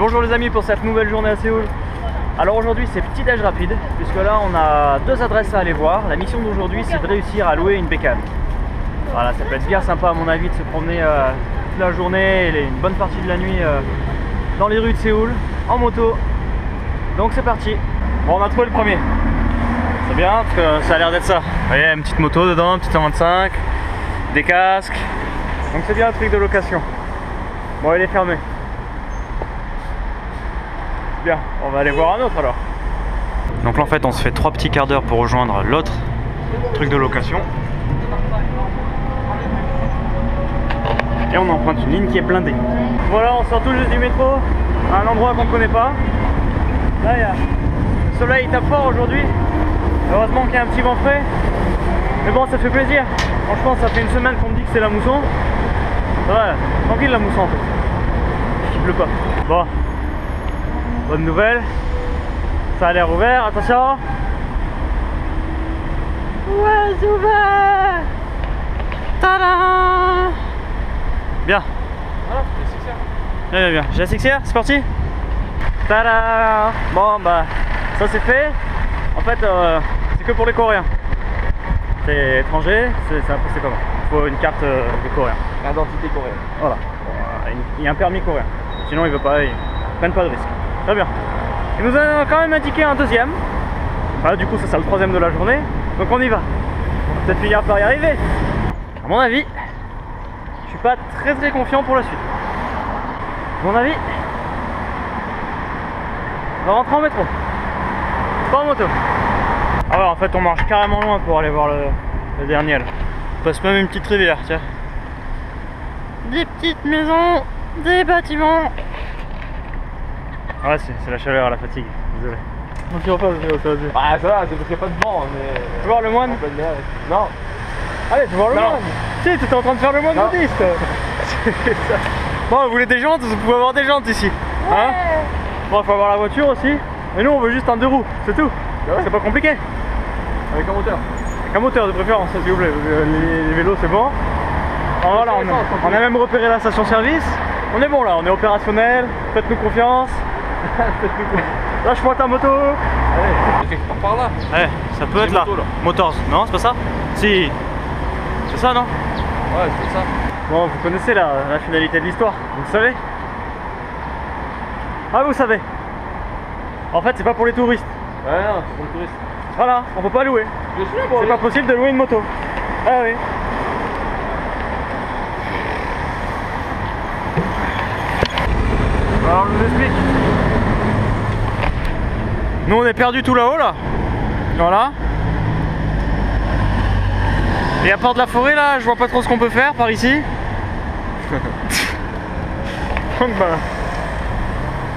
bonjour les amis pour cette nouvelle journée à Séoul. Alors aujourd'hui c'est petit déj rapide, puisque là on a deux adresses à aller voir. La mission d'aujourd'hui c'est de réussir à louer une bécane. Voilà, ça peut être bien sympa à mon avis de se promener toute la journée et une bonne partie de la nuit dans les rues de Séoul, en moto. Donc c'est parti. Bon, on a trouvé le premier. C'est bien parce que ça a l'air d'être ça. Vous voyez, une petite moto dedans, une petite 125, des casques. Donc c'est bien un truc de location. Bon, il est fermé. Bien, on va aller voir un autre alors. Donc là en fait on se fait 3 petits quarts d'heure pour rejoindre l'autre truc de location. Et on emprunte une ligne qui est blindée. Voilà, on sort tout juste du métro, à un endroit qu'on ne connaît pas. Là, le soleil tape fort aujourd'hui. Heureusement qu'il y a un petit vent frais. Mais bon, ça fait plaisir. Franchement, ça fait une semaine qu'on me dit que c'est la mousson. Ouais, tranquille la mousson en fait. Il pleut pas. Bon, bonne nouvelle. Ça a l'air ouvert, attention. Ouais, c'est ouvert. Tada. Bien. Voilà, Bien, bien. J'ai la sixière, c'est parti. Tada. Bon bah, ça c'est fait. En fait, c'est que pour les Coréens. C'est étranger, c'est comment? Il faut une carte de Coréen. Carte d'identité coréenne. Voilà. Il y a un permis coréen. Sinon, il veut pas, ils prennent pas de risque. Très bien. Il nous a quand même indiqué un deuxième. Voilà, du coup, ça c'est le troisième de la journée. Donc on y va. On va peut-être finir par y arriver. À mon avis, je suis pas très confiant pour la suite. À mon avis, on va rentrer en métro. Pas en moto. Alors en fait on marche carrément loin pour aller voir le dernier là. On passe même une petite rivière, tiens. Des petites maisons, des bâtiments. Ouais, c'est la chaleur, la fatigue, désolé. On tire pas, ça va. Ah ça va, c'est parce qu'il n'y a pas de vent, mais... Tu veux voir le moine? Non. Allez, tu veux voir le moine? Si, tu étais en train de faire le moine bouddhiste. Bon, vous voulez des jantes? Vous pouvez avoir des jantes ici. Ouais. Hein? Bon, il faut avoir la voiture aussi. Mais nous on veut juste un 2 roues, c'est tout. Ouais. C'est pas compliqué. Avec un moteur. Avec un moteur de préférence, s'il vous plaît. Les vélos c'est bon. Alors, voilà, on a même repéré la station service. On est bon là, on est opérationnel. Faites-nous confiance. Lâche-moi ta moto. Allez, quelque part par là. Ouais, ça peut être là. Motors, non, c'est pas ça? Si. C'est ça, non? Ouais, c'est ça. Bon, vous connaissez la finalité de l'histoire, vous le savez? Ah, vous savez. En fait, c'est pas pour les touristes. Ouais, non, c'est pour les touristes. Voilà, on peut pas louer. C'est pas possible de louer une moto. Ah oui. Alors je vous explique. Nous on est perdu tout là-haut là. Voilà. Et à part de la forêt là, je vois pas trop ce qu'on peut faire par ici. Donc bah.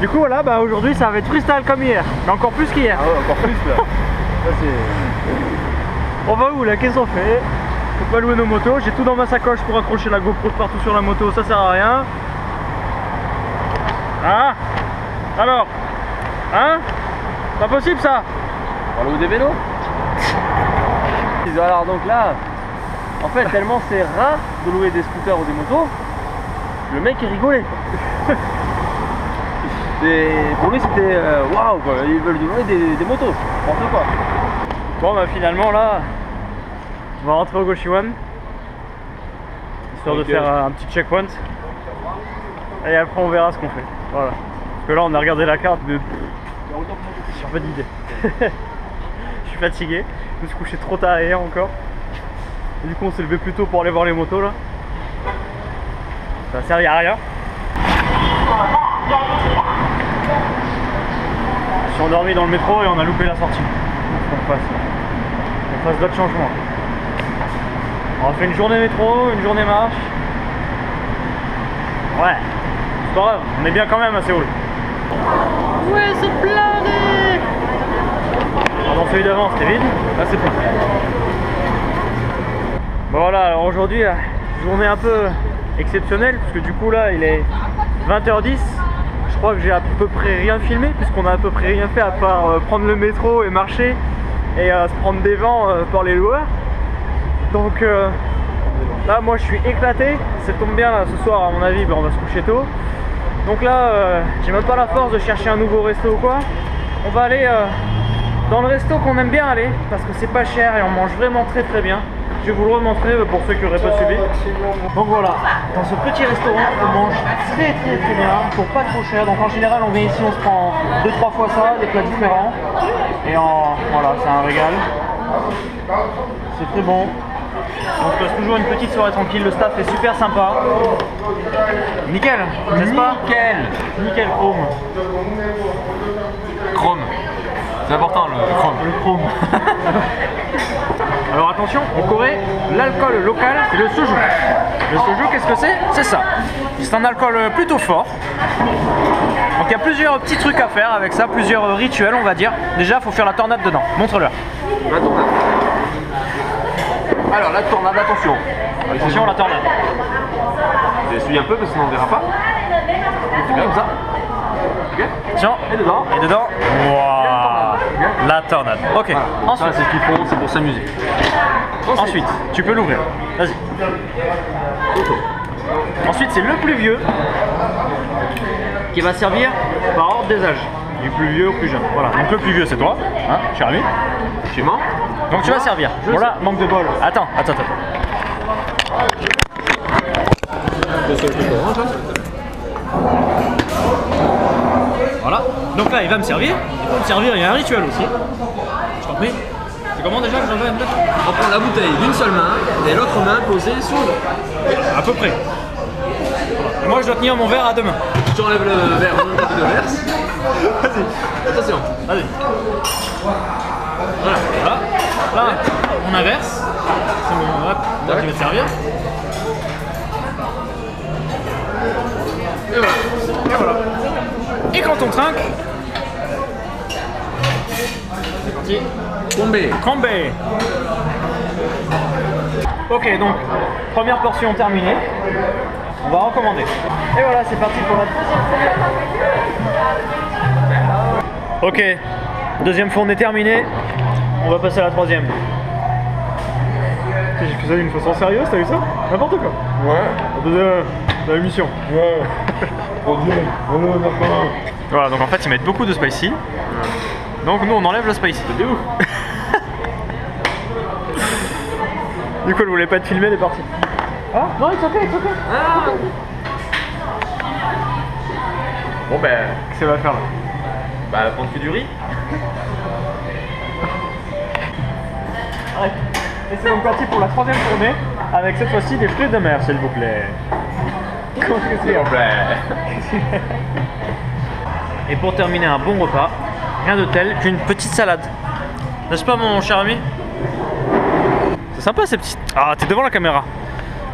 Du coup voilà, bah aujourd'hui ça va être freestyle comme hier. Mais encore plus qu'hier. Ah ouais, encore plus là. Ça c'est... On va où là? Qu'est-ce qu'on fait? Faut pas louer nos motos. J'ai tout dans ma sacoche pour accrocher la GoPro partout sur la moto, ça sert à rien. Ah. Alors. Hein? Pas possible ça? On va louer des vélos. Alors donc là, en fait tellement c'est rare de louer des scooters ou des motos, le mec il rigolait. Et pour lui c'était waouh quoi, ils veulent louer des motos, n'importe quoi. Bon bah finalement là, on va rentrer au Goshiwon, histoire de faire un petit checkpoint. Et après on verra ce qu'on fait. Voilà. Parce que là on a regardé la carte, mais j'ai pas d'idée. Je suis fatigué, je me suis couché trop tard hier encore. Et du coup on s'est levé plus tôt pour aller voir les motos là. Ça a servi à rien. Je suis endormi dans le métro et on a loupé la sortie. On fasse d'autres changements. On a fait une journée métro, une journée marche. Ouais, c'est pas grave, on est bien quand même à Séoul. Ouais, c'est blindé. Dans celui d'avant c'était vide, là c'est plein. Bon voilà, alors aujourd'hui, journée un peu exceptionnelle, parce que du coup là il est 20h10. Je crois que j'ai à peu près rien filmé, puisqu'on a à peu près rien fait à part prendre le métro et marcher et se prendre des vents par les loueurs. Donc là moi je suis éclaté, ça tombe bien là, ce soir à mon avis on va se coucher tôt. Donc là, j'ai même pas la force de chercher un nouveau resto ou quoi. On va aller dans le resto qu'on aime bien aller parce que c'est pas cher et on mange vraiment très très bien. Je vais vous le remontrer pour ceux qui n'auraient pas suivi. Donc voilà, dans ce petit restaurant, on mange très bien pour pas trop cher. Donc en général, on vient ici, on se prend 2-3 fois ça, des plats différents. Et voilà, c'est un régal. C'est très bon. On se passe toujours une petite soirée tranquille, le staff est super sympa. Nickel, n'est-ce pas? Nickel Chrome. Chrome. C'est important le chrome. Le chrome. Alors attention, en Corée, l'alcool local, c'est le soju. Le soju, qu'est-ce que c'est? C'est ça. C'est un alcool plutôt fort. Donc il y a plusieurs petits trucs à faire avec ça, plusieurs rituels on va dire. Déjà, il faut faire la tornade dedans. Montre-leur. La tornade. Alors la tornade, attention. Attention, la tornade. Je suis un peu parce que sinon on ne verra pas. C'est bien comme ça. Ok. Attention. Et dedans. Et dedans. Wow. La tornade. Ok. Voilà. Ensuite, c'est ce qu'ils font, c'est pour s'amuser. Ensuite, tu peux l'ouvrir. Vas-y. Ensuite, c'est le plus vieux qui va servir par ordre des âges. Du plus vieux au plus jeune. Voilà. Donc le plus vieux, c'est toi, hein, cher ami. Chez moi. Donc tu vas servir. Voilà, manque de bol. Attends. Voilà. Donc là, il va me servir. Et pour me servir, il y a un rituel aussi. Je t'en prie. C'est comment déjà que j'en vais mettre? On prend la bouteille d'une seule main et l'autre main posée sur le. À peu près. Et moi, je dois tenir mon verre à deux mains. Tu enlèves le verre, on enlève le verre. Vas-y. Attention. Vas-y. Voilà. Là, on inverse. C'est bon, hop. Là, tu vas te servir. Et voilà. Et quand on trinque, c'est parti. Combé. Ok, donc première portion terminée. On va recommander. Et voilà, c'est parti pour la deuxième fournée. Ok, deuxième fournée terminée. On va passer à la troisième. J'ai fait ça d'une façon sérieuse, t'as vu ça? N'importe quoi. Ouais. De la mission. Ouais. Oh Dieu. Voilà, donc en fait ils mettent beaucoup de spicy. Donc nous on enlève le spicy. C'est ouf. Du coup elle voulait pas être filmée, elle est partie. Ah non, it's okay. Ah. Bon ben, Qu'est-ce qu'elle va faire là? bah prendre que du riz. Ouais. Et c'est donc parti pour la troisième tournée avec cette fois-ci des fruits de mer, s'il vous plaît. Comment est-ce que c'est? S'il vous plaît. Et pour terminer un bon repas, rien de tel qu'une petite salade. N'est-ce pas mon cher ami? C'est sympa ces petits... Ah, t'es devant la caméra.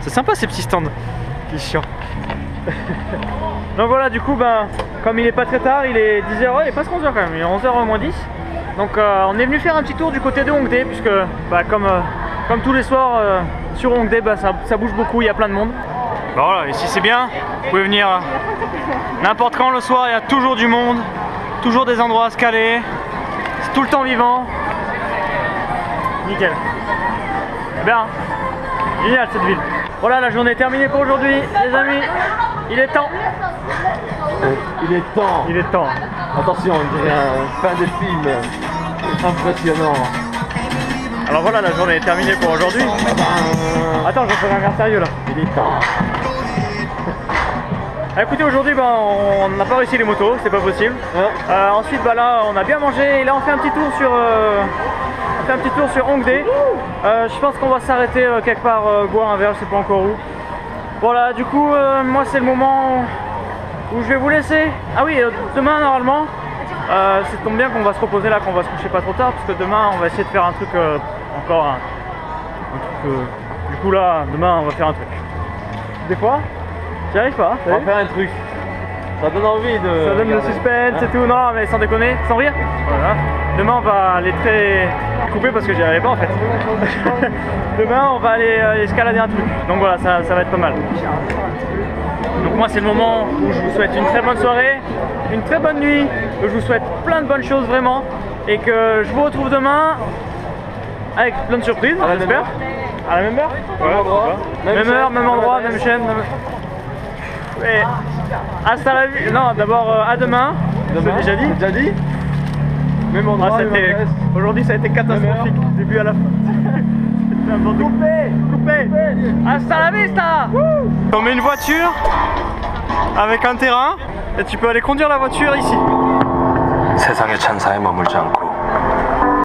C'est sympa ces petits stands. C'est chiant. Donc voilà, du coup, ben, comme il est pas très tard, il est 10h, ouais, il est presque 11h quand même, il est 11h moins 10. Donc on est venu faire un petit tour du côté de Hongdae, puisque bah, comme tous les soirs sur Hongdae, bah, ça bouge beaucoup, il y a plein de monde. Bah voilà, ici c'est bien, vous pouvez venir n'importe quand le soir, il y a toujours du monde, toujours des endroits à se caler, c'est tout le temps vivant. Nickel. Bien, génial cette ville. Voilà, la journée est terminée pour aujourd'hui, les amis. Il est temps. Il est temps. Attention, on dirait un fin de film. Impressionnant. Alors voilà, la journée est terminée pour aujourd'hui. Attends, je ferai un verre sérieux là. Il est temps. Écoutez, aujourd'hui ben, on n'a pas réussi les motos, c'est pas possible. Ensuite bah, là on a bien mangé et là on fait un petit tour sur Hongdae. Je pense qu'on va s'arrêter quelque part, boire un verre, je sais pas encore où. Voilà, du coup moi c'est le moment où je vais vous laisser. Ah oui, demain normalement, ça tombe bien qu'on va se reposer là, qu'on va se coucher pas trop tard, parce que demain on va essayer de faire un truc encore un truc. Du coup là, demain on va faire un truc. Des fois, j'y arrive pas. On va faire un truc. Ça donne envie de. Ça donne le suspense et tout, non mais sans déconner, sans rire. Voilà. Demain on va les très couper parce que j'y arrivais pas en fait. Demain on va aller escalader un truc. Donc voilà, ça va être pas mal. Donc moi c'est le moment où je vous souhaite une très bonne soirée, une très bonne nuit, que je vous souhaite plein de bonnes choses vraiment et que je vous retrouve demain avec plein de surprises, j'espère. À la même heure. Même endroit. Même heure, même endroit, même chaîne. Et hasta la vie. Non, d'abord à demain. Demain, déjà dit. déjà dit. Même endroit, même adresse. Aujourd'hui ça a été catastrophique du début à la fin. C'était un bon coupé. Hasta la vista. On met une voiture avec un terrain et tu peux aller conduire la voiture ici. 세상의 찬사에 머물지 않고